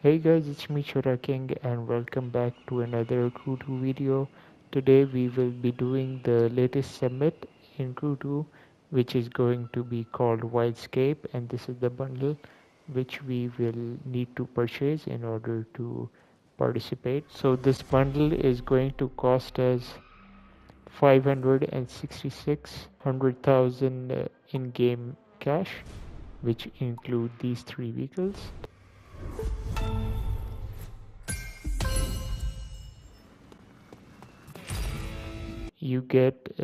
Hey guys, it's me Chora King and welcome back to another Crew 2 video. Today we will be doing the latest summit in Crew 2, which is going to be called Wildscape, and this is the bundle which we will need to purchase in order to participate. So this bundle is going to cost us 566,100,000 in-game cash, which include these three vehicles. You get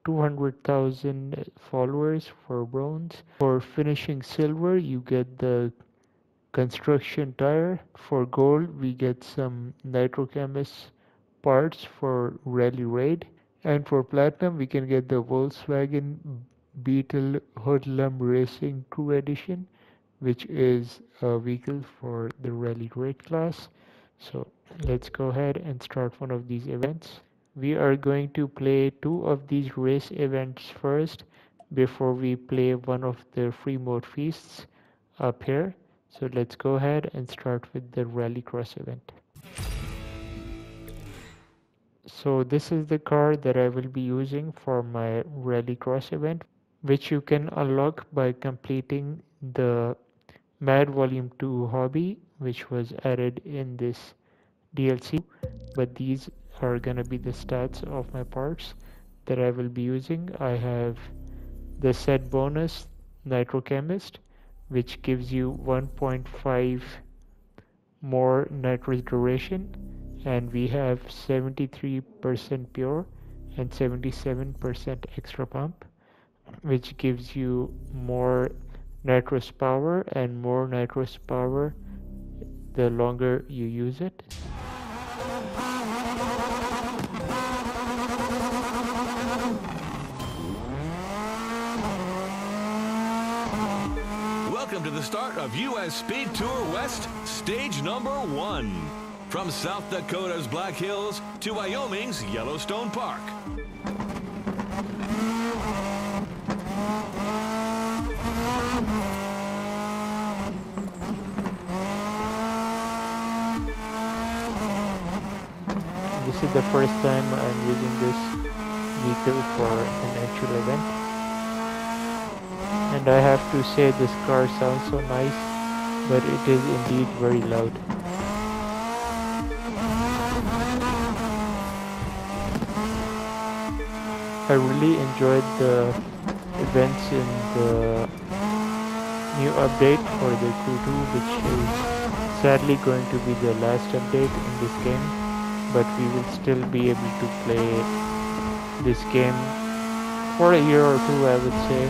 200,000 followers for bronze. For finishing silver, you get the construction tire. For gold, we get some nitrochemist parts for rally raid. And for platinum, we can get the Volkswagen Beetle Hoodlum Racing Crew Edition, which is a vehicle for the rally raid class. So let's go ahead and start one of these events. We are going to play two of these race events first before we play one of the free mode feasts up here. So let's go ahead and start with the rallycross event. So this is the car that I will be using for my rallycross event, which you can unlock by completing the Mad Volume 2 hobby, which was added in this DLC, but these are gonna be the stats of my parts that I will be using. I have the set bonus Nitrochemist, which gives you 1.5 more nitrous duration, and we have 73% pure and 77% extra pump, which gives you more nitrous power and more nitrous power the longer you use it. Welcome to the start of U.S. Speed Tour West, stage number 1. From South Dakota's Black Hills to Wyoming's Yellowstone Park. This is the first time I'm using this vehicle for an actual event. And I have to say this car sounds so nice, but it is indeed very loud. I really enjoyed the events in the new update for the Crew 2, which is sadly going to be the last update in this game, but we will still be able to play this game for a year or two, I would say,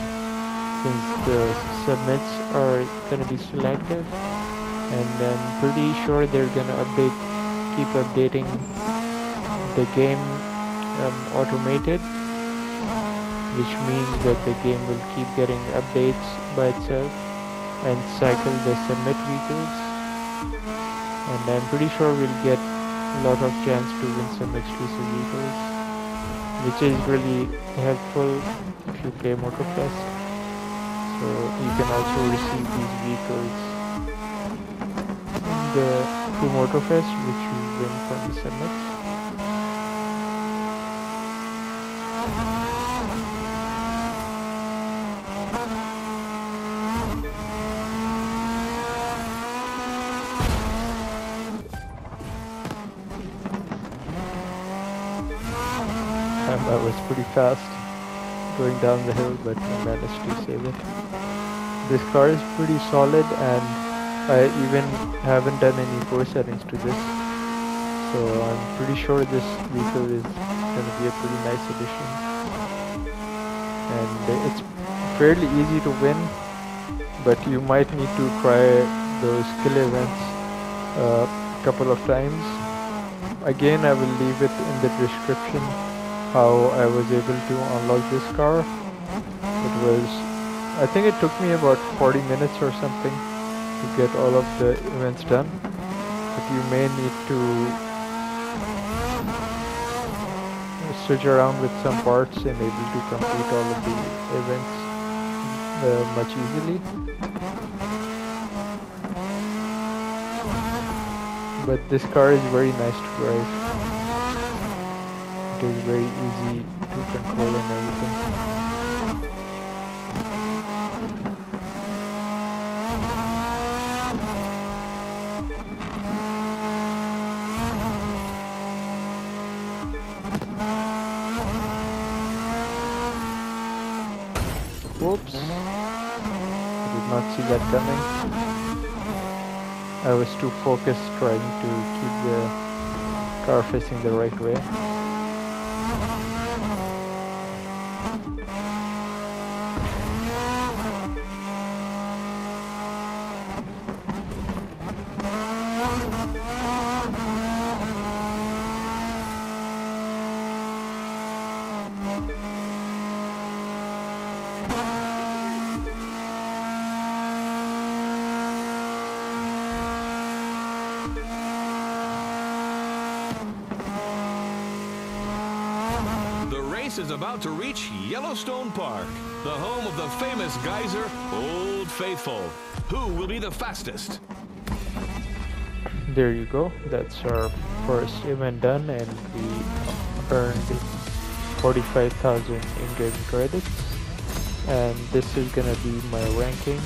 since the submits are gonna be selective, and I'm pretty sure they're gonna keep updating the game automated, which means that the game will keep getting updates by itself and cycle the submit vehicles, and I'm pretty sure we'll get a lot of chance to win some exclusive vehicles, which is really helpful if you play Motorfest. So you can also receive these vehicles in the through Motorfest, which you win from the summits. I was pretty fast going down the hill, but I managed to save it. This car is pretty solid, and I even haven't done any core settings to this, so I'm pretty sure this vehicle is going to be a pretty nice addition. And it's fairly easy to win, but you might need to try those skill events a couple of times. Again, I will leave it in the description how I was able to unlock this car. I think it took me about 40 minutes or something to get all of the events done, but you may need to switch around with some parts and able to complete all of the events much easily. but this car is very nice to drive. It is very easy to control and everything. Whoops. I did not see that coming. I was too focused trying to keep the car facing the right way. Is about to reach Yellowstone Park, the home of the famous geyser, Old Faithful. Who will be the fastest? There you go. That's our first event done, and we earned 45,000 in-game credits. And this is gonna be my ranking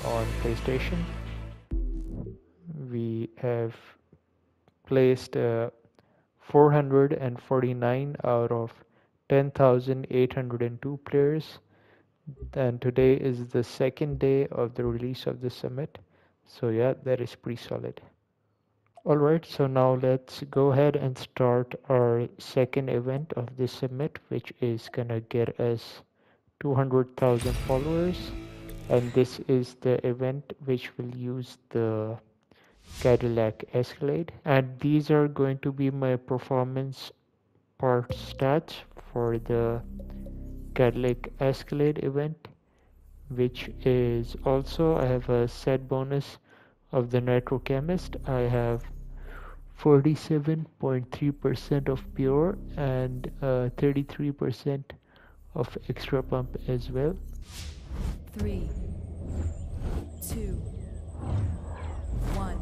on PlayStation. We have placed 449 out of 10,802 players, and today is the second day of the release of the summit, so yeah, that is pretty solid. Alright, so now let's go ahead and start our second event of the summit, which is gonna get us 200,000 followers, and this is the event which will use the Cadillac Escalade, and these are going to be my performance part stats for the Cadillac Escalade event, which is also, I have a set bonus of the Nitro Chemist. I have 47.3% of pure and 33% of extra pump as well. 3, 2, 1.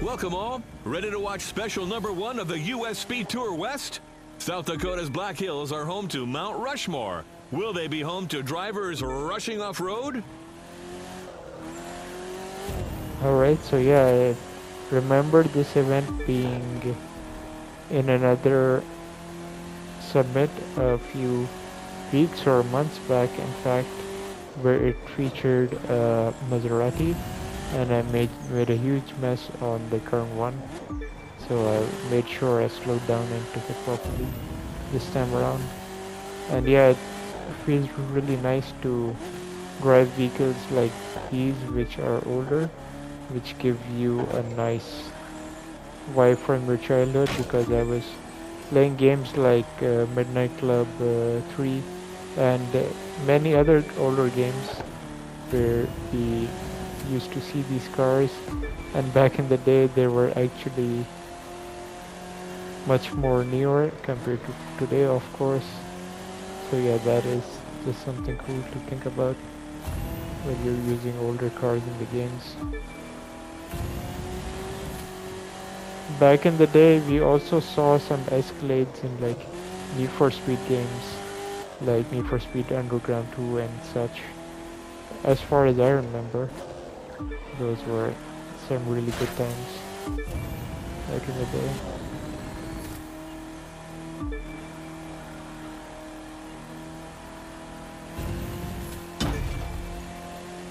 Welcome all. Ready to watch special number 1 of the U.S. Speed Tour West? South Dakota's Black Hills are home to Mount Rushmore. Will they be home to drivers rushing off-road? Alright, so yeah, I remember this event being in another summit a few weeks or months back, in fact, where it featured Maserati, and I made a huge mess on the current one, so I made sure I slowed down and took it properly this time around. And yeah, it feels really nice to drive vehicles like these, which are older, which give you a nice vibe from your childhood, because I was playing games like Midnight Club 3 and many other older games where we used to see these cars, and back in the day they were actually much more newer compared to today, of course. So yeah, that is just something cool to think about when you're using older cars in the games. Back in the day, we also saw some Escalades in like Need for Speed games, like Need for Speed Underground 2 and such. As far as I remember, those were some really good times back in the day.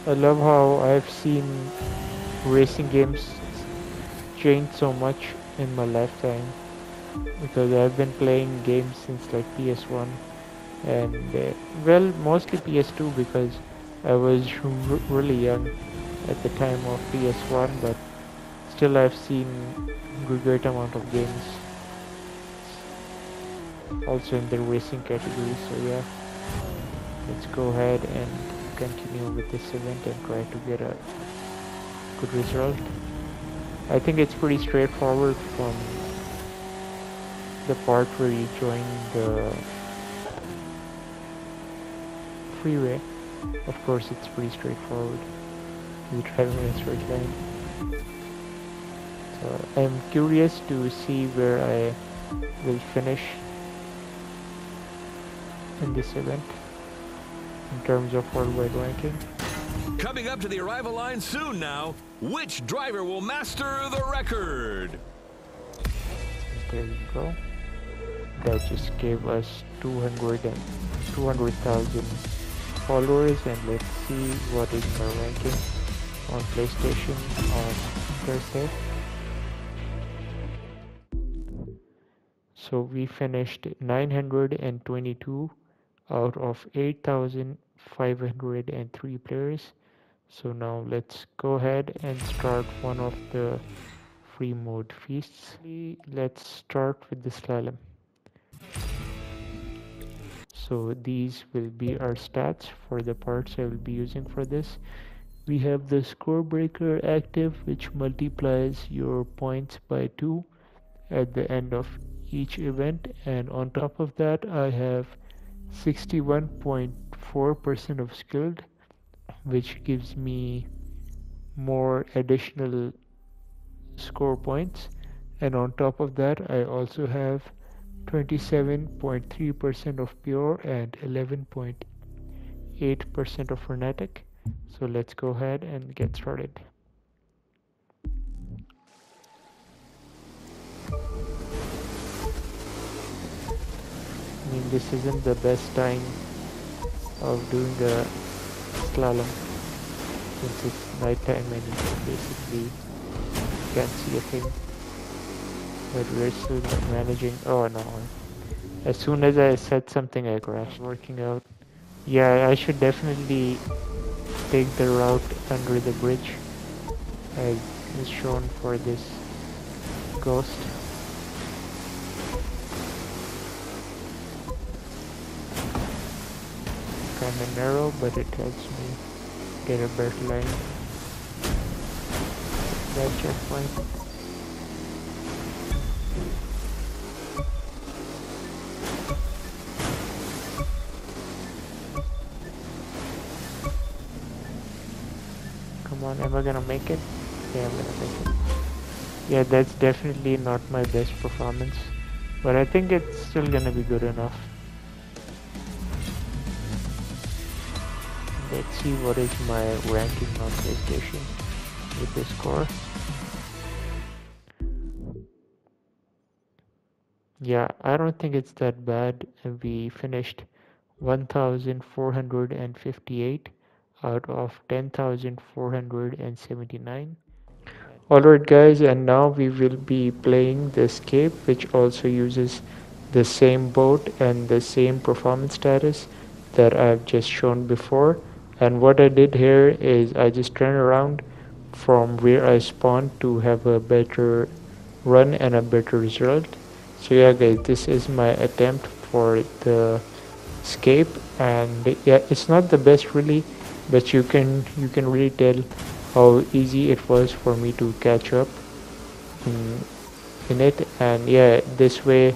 I love how I've seen racing games change so much in my lifetime, because I've been playing games since like PS1 and well, mostly PS2, because I was really young at the time of PS1, but still I've seen a great amount of games also in the racing category. So yeah, let's go ahead and continue with this event and try to get a good result. I think it's pretty straightforward from the part where you join the freeway. Of course, it's pretty straightforward. You drive in a straight line. So I'm curious to see where I will finish in this event in terms of worldwide ranking. Coming up to the arrival line soon now, which driver will master the record? There you go. That just gave us 200,000 followers, and let's see what is my ranking on PlayStation on Thursday. So we finished 922 out of 8,503 players. So now let's go ahead and start one of the free mode feasts. Let's start with the slalom. So these will be our stats for the parts I will be using for this. We have the score breaker active, which multiplies your points by 2 at the end of each event, and on top of that I have 61.4% of skilled, which gives me more additional score points, and on top of that I also have 27.3% of pure and 11.8% of frenetic. So let's go ahead and get started. I mean, this isn't the best time of doing a slalom since it's nighttime and you basically can't see a thing, but we're still managing. Oh no, as soon as I said something I crashed. Working out. Yeah, I should definitely take the route under the bridge as is shown for this ghost. Kinda narrow, but it helps me get a better line. That checkpoint. Come on, am I gonna make it? Yeah, I'm gonna make it. Yeah, that's definitely not my best performance, but I think it's still gonna be good enough. Let's see what is my ranking on PlayStation with this score. Yeah, I don't think it's that bad. We finished 1,458 out of 10,479. Alright guys, and now we will be playing the escape, which also uses the same boat and the same performance status that I've just shown before. And what I did here is I just turned around from where I spawned to have a better run and a better result. So yeah guys, this is my attempt for the escape, and yeah, it's not the best really, but you can really tell how easy it was for me to catch up in it, and yeah, this way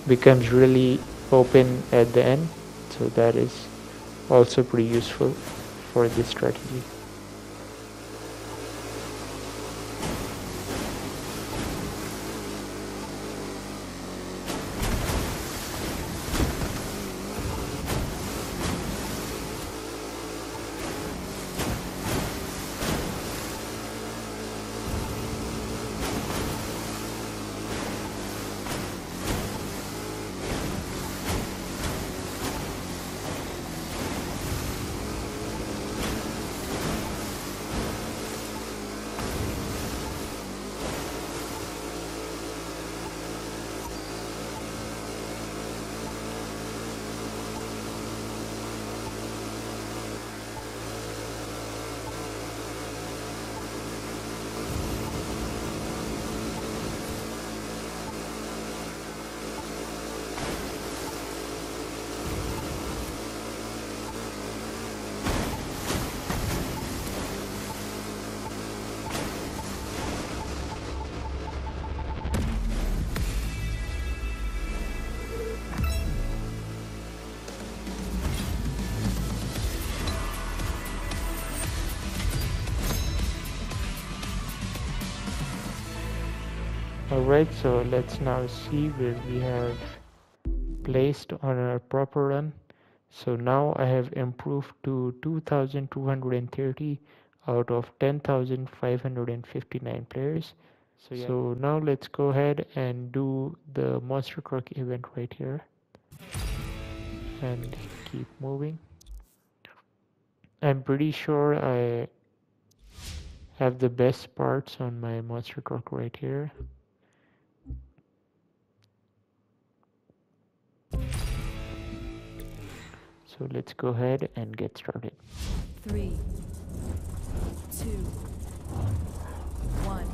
becomes really open at the end, so that is also pretty useful for this strategy. Alright, so let's now see where we have placed on our proper run. So now I have improved to 2230 out of 10,559 players. So, yeah. So now let's go ahead and do the monster truck event right here and keep moving. I'm pretty sure I have the best parts on my monster truck right here. So let's go ahead and get started. 3, 2, 1.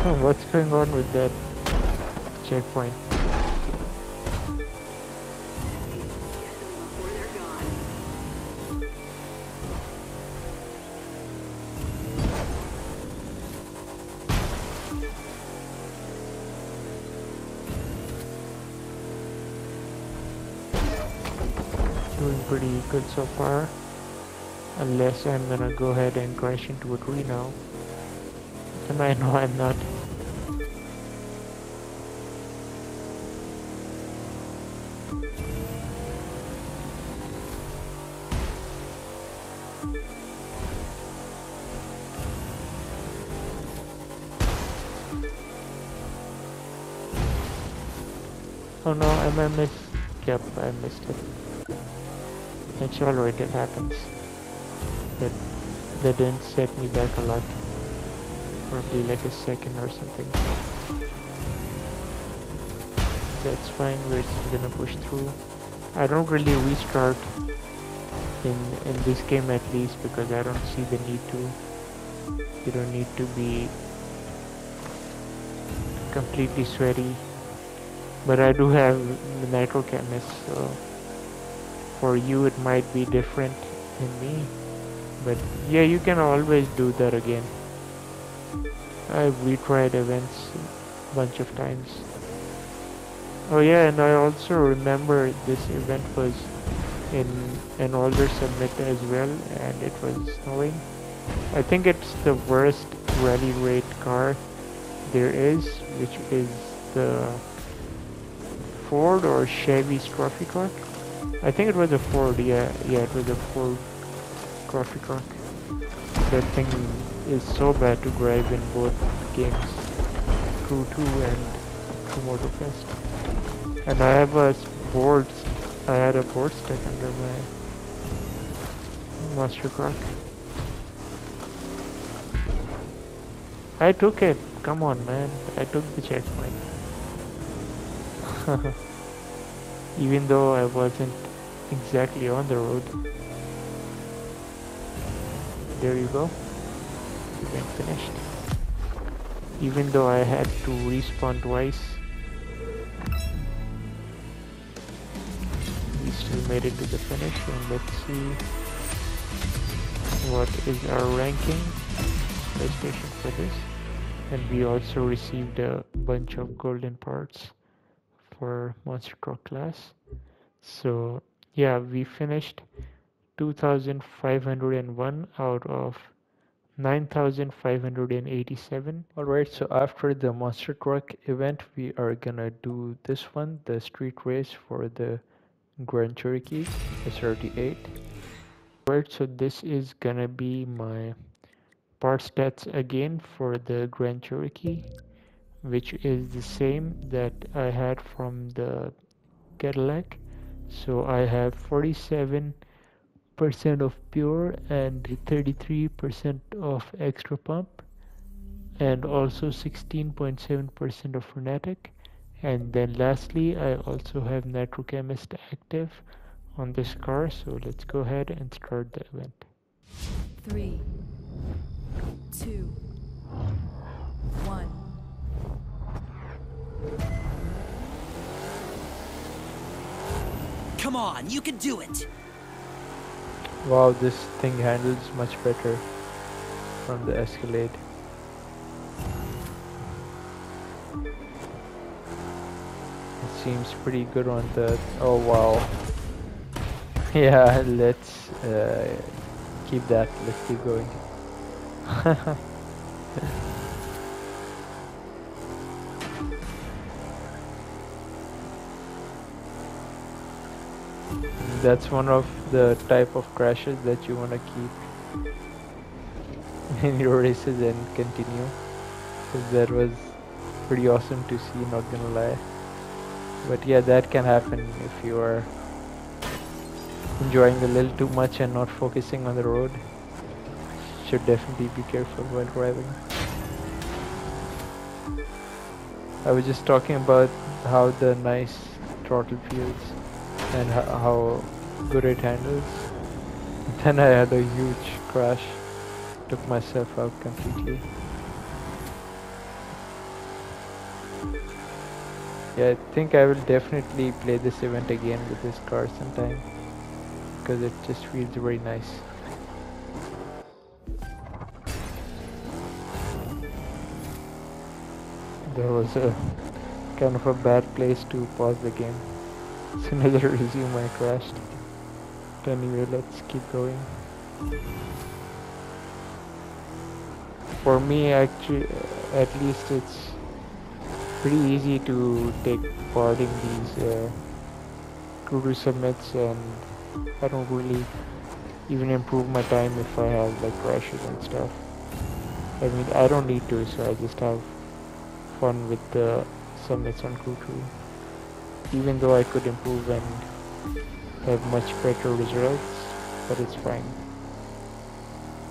Oh, what's going on with that checkpoint? Doing pretty good so far, unless I'm gonna go ahead and crash into a tree now. And I know I'm not. Oh no, I missed. Yep, I missed it. It's alright, it happens. But that didn't set me back a lot. Probably like a second or something. That's fine, we're still gonna push through. I don't really restart in this game at least because I don't see the need to. You don't need to be completely sweaty. But I do have the Nitro Chemist, so for you it might be different than me. But yeah, you can always do that again. I've retried events a bunch of times. Oh yeah, and I also remember this event was in an older submit as well, and it was snowing. I think it's the worst rally raid car there is, which is the Ford or Chevy's trophy truck. I think it was a Ford, yeah, it was a Ford trophy truck. That thing is so bad to drive in both games, Crew 2 and Crew Motorfest. And I have a board, I had a board stuck under my monster truck. I took it, come on man, I took the checkpoint. Even though I wasn't exactly on the road. There you go. Event finished. Even though I had to respawn twice, we still made it to the finish. And let's see what is our ranking PlayStation for this. And we also received a bunch of golden parts for Monster Truck class. So yeah, we finished 2,501 out of 9,587. Alright, so after the monster truck event, we are gonna do this one, the street race for the Grand Cherokee SRT8. Alright, so this is gonna be my part stats again for the Grand Cherokee, which is the same that I had from the Cadillac. So I have 47% of pure and 33% of extra pump, and also 16.7% of frenetic. And then lastly, I also have Nitro Chemist active on this car. So let's go ahead and start the event. 3, 2, 1. Come on, you can do it! Wow, this thing handles much better from the Escalade. It seems pretty good on the... Oh wow. Yeah, let's keep that. Let's keep going. That's one of the type of crashes that you want to keep in your races and continue. Because that was pretty awesome to see, not gonna lie. But yeah, that can happen if you are enjoying a little too much and not focusing on the road. Should definitely be careful while driving. I was just talking about how the nice throttle feels and how good it handles. Then I had a huge crash, took myself out completely. Yeah, I think I will definitely play this event again with this car sometime because it just feels very nice. There was a kind of a bad place to pause the game. As soon as I resume, I crashed. But anyway, let's keep going. For me, actually, at least it's pretty easy to take part in these Kudu summits, and I don't really even improve my time if I have like crashes and stuff. I mean, I don't need to, so I just have fun with the summits on Kudu. Even though I could improve and have much better results, but it's fine.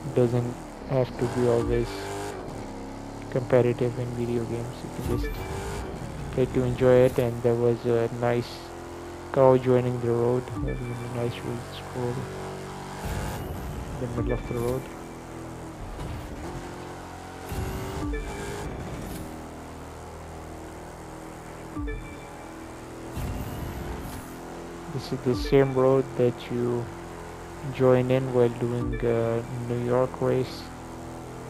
It doesn't have to be always competitive in video games. You can just play to enjoy it, and there was a nice cow joining the road, having a nice stroll in the middle of the road. This is the same road that you join in while doing a New York race,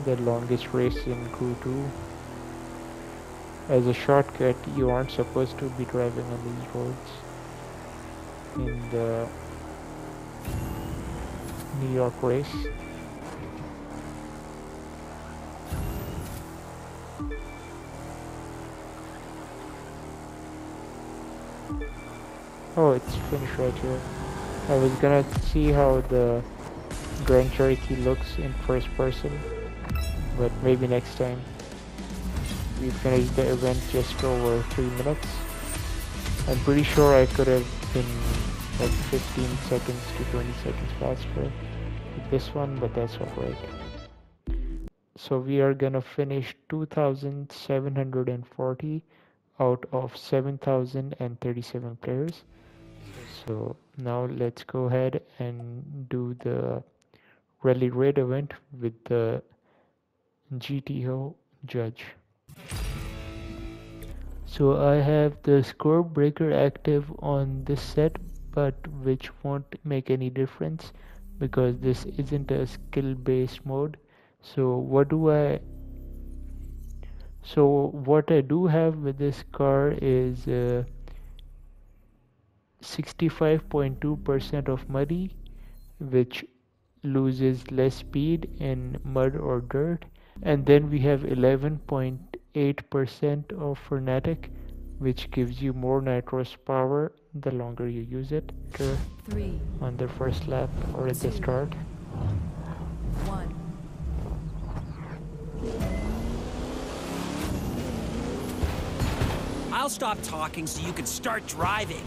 the longest race in Q2. As a shortcut, you aren't supposed to be driving on these roads in the New York race. Oh, it's finished right here. I was gonna see how the Grand Cherokee looks in first person, but maybe next time. We finished the event just over 3 minutes. I'm pretty sure I could have been like 15 seconds to 20 seconds faster with this one, but that's alright. So we are gonna finish 2,740 out of 7,037 players. So now let's go ahead and do the rally raid event with the GTO judge. So I have the score breaker active on this set, but which won't make any difference because this isn't a skill based mode. So what I do have with this car is 65.2% of muddy, which loses less speed in mud or dirt, and then we have 11.8% of frenetic, which gives you more nitrous power the longer you use it. On the first lap or at the start. 1. I'll stop talking so you can start driving.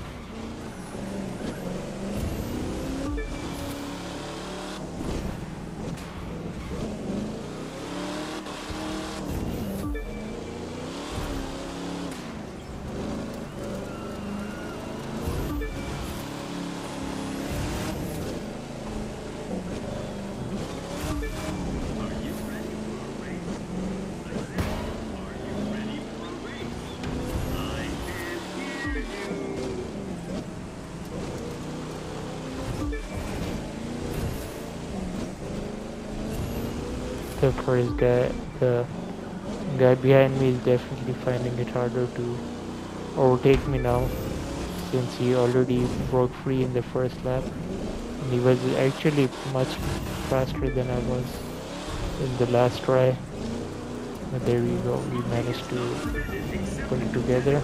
the first guy. The guy behind me is definitely finding it harder to overtake me now, since he already broke free in the first lap. And he was actually much faster than I was in the last try. But there we go, we managed to put it together.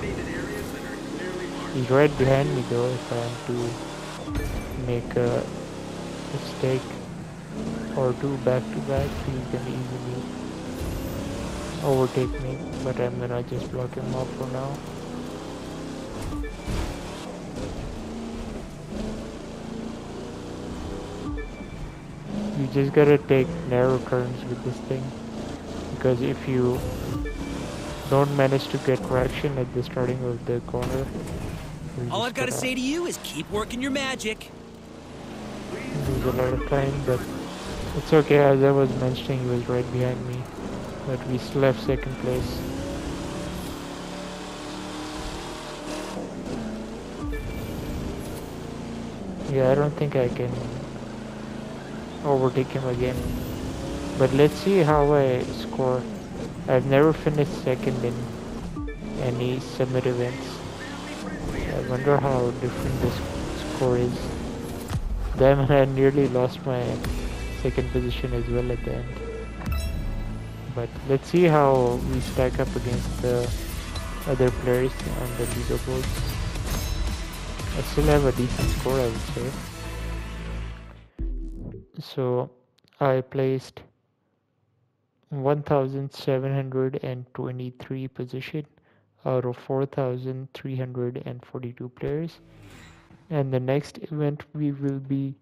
He's right behind me though. If I am to make a mistake or two back to back, he's gonna easily overtake me, but I'm gonna just block him off for now. You just gotta take narrow turns with this thing, because if you don't manage to get traction at the starting of the corner, All I've got to say to you is keep working your magic. lose a lot of time, but it's okay. As I was mentioning, he was right behind me, but we still have second place. Yeah, I don't think I can overtake him again, but let's see how I score. I've never finished second in any summit events. I wonder how different this score is. Damn, I nearly lost my second position as well at the end. But let's see how we stack up against the other players on the leaderboards. I still have a decent score, I would say. So I placed 1723 position out of 4342 players, and the next event we will be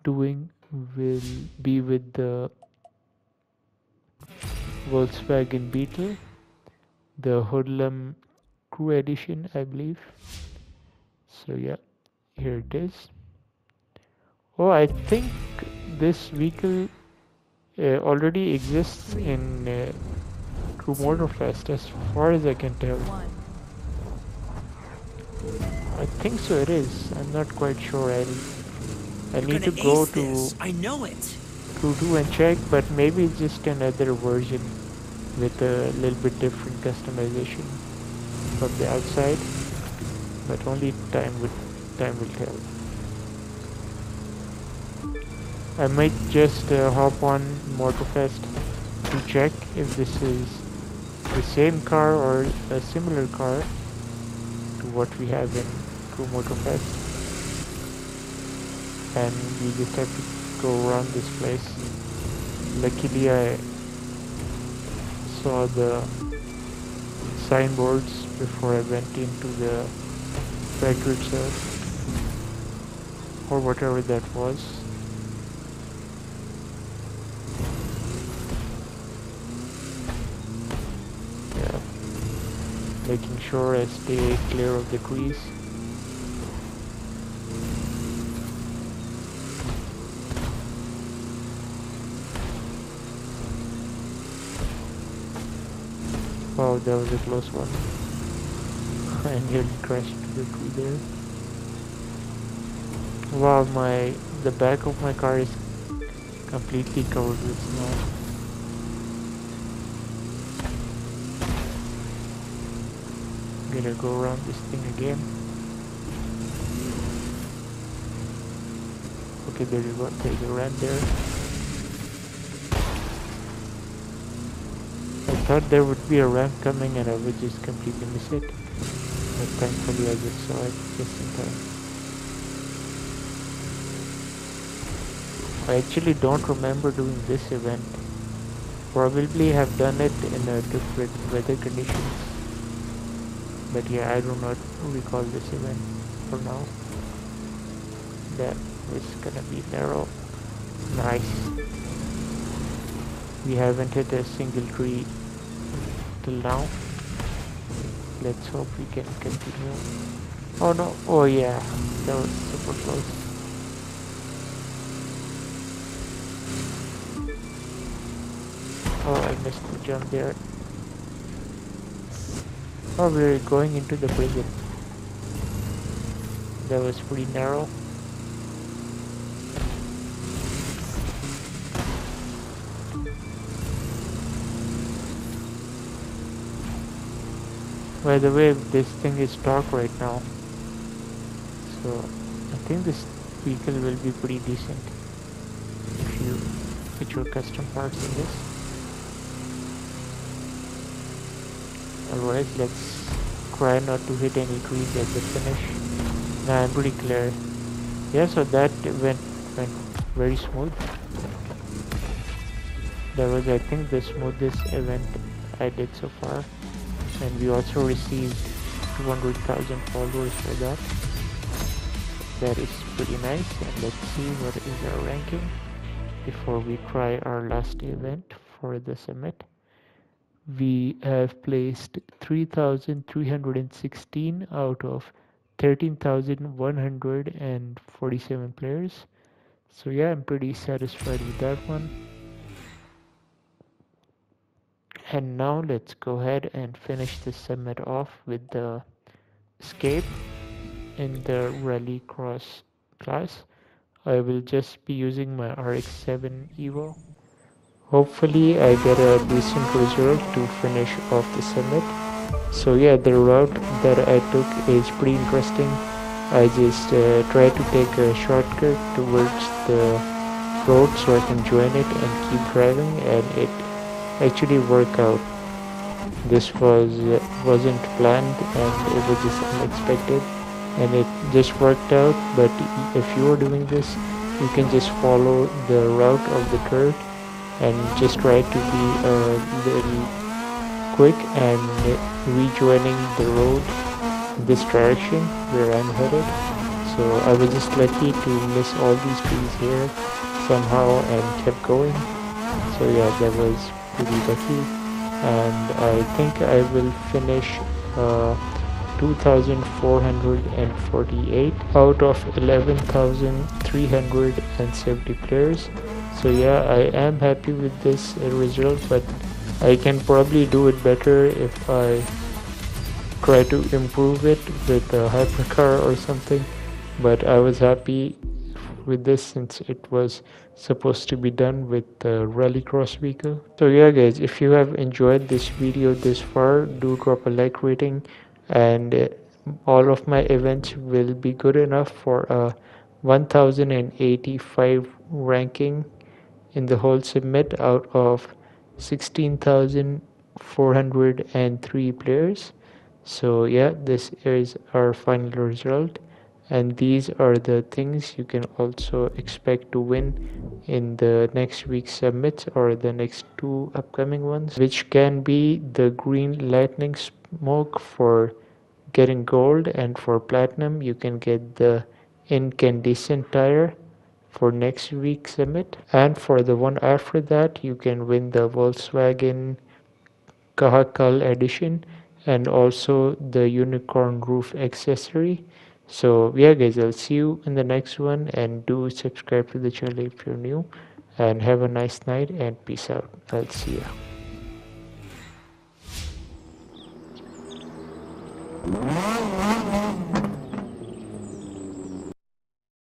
doing will be with the Volkswagen Beetle, the Hoodlum Crew Edition, I believe. So yeah, here it is. Oh, I think this vehicle already exists in Crew Motorfest, as far as I can tell. 1. I think so. It is. I'm not quite sure. I You're need to gonna go ace to this. I know it. Crew 2 and check, but maybe it's just another version with a little bit different customization from the outside. But only time will tell. I might just hop on Motorfest to check if this is the same car or a similar car to what we have in Crew Motorfest, and we just have to go around this place. Luckily I saw the signboards before I went into the factory itself, or whatever that was. Yeah, making sure I stay clear of the trees. Wow, that was a close one. I nearly crashed into the tree there. Wow, the back of my car is completely covered with snow. Gonna go around this thing again. Okay, there you go. There's a ramp there. I thought there would be a ramp coming and I would just completely miss it. But thankfully I just saw it just in time. I actually don't remember doing this event. Probably have done it in a different weather conditions. But yeah, I do not recall this event for now. That is gonna be narrow. Nice. We haven't hit a single tree till now. Let's hope we can continue. Oh no, oh yeah, that was super close. Oh, I missed the jump there. Oh, we're going into the prison. That was pretty narrow. By the way, this thing is stock right now, so I think this vehicle will be pretty decent if you put your custom parts in this. Alright, let's try not to hit any trees at the finish. Nah, I'm pretty clear. Yeah, so that went very smooth. That was, I think, the smoothest event I did so far, and we also received 200,000 followers for that. That is pretty nice. And let's see what is our ranking before we try our last event for the summit. We have placed 3,316 out of 13,147 players. So yeah, I'm pretty satisfied with that one. And now let's go ahead and finish the summit off with the escape in the rallycross class. I will just be using my RX-7 Evo. Hopefully I get a decent result to finish off the summit. So yeah, the route that I took is pretty interesting. I just tried to take a shortcut towards the road so I can join it and keep driving, and it actually worked out. This wasn't planned, and it was just unexpected, and it just worked out. But if you're doing this, you can just follow the route of the dirt and just try to be a little quick and rejoining the road in this direction where I'm headed. So I was just lucky to miss all these trees here somehow and kept going. So yeah, that was pretty lucky, and I think I will finish 2,448 out of 11,370 players. So yeah, I am happy with this result, but I can probably do it better if I try to improve it with a hypercar or something. But I was happy with this since it was supposed to be done with the rallycross vehicle. So yeah guys, if you have enjoyed this video this far, do drop a like rating, and all of my events will be good enough for a 1085 ranking in the whole submit out of 16,403 players. So yeah, this is our final result, and these are the things you can also expect to win in the next week's summits or the next two upcoming ones, which can be the green lightning smoke for getting gold, and for platinum you can get the incandescent tire for next week's summit, and for the one after that you can win the Volkswagen Kahakal edition and also the unicorn roof accessory. So yeah guys, I'll see you in the next one, and do subscribe to the channel if you're new, and have a nice night and peace out. I'll see ya.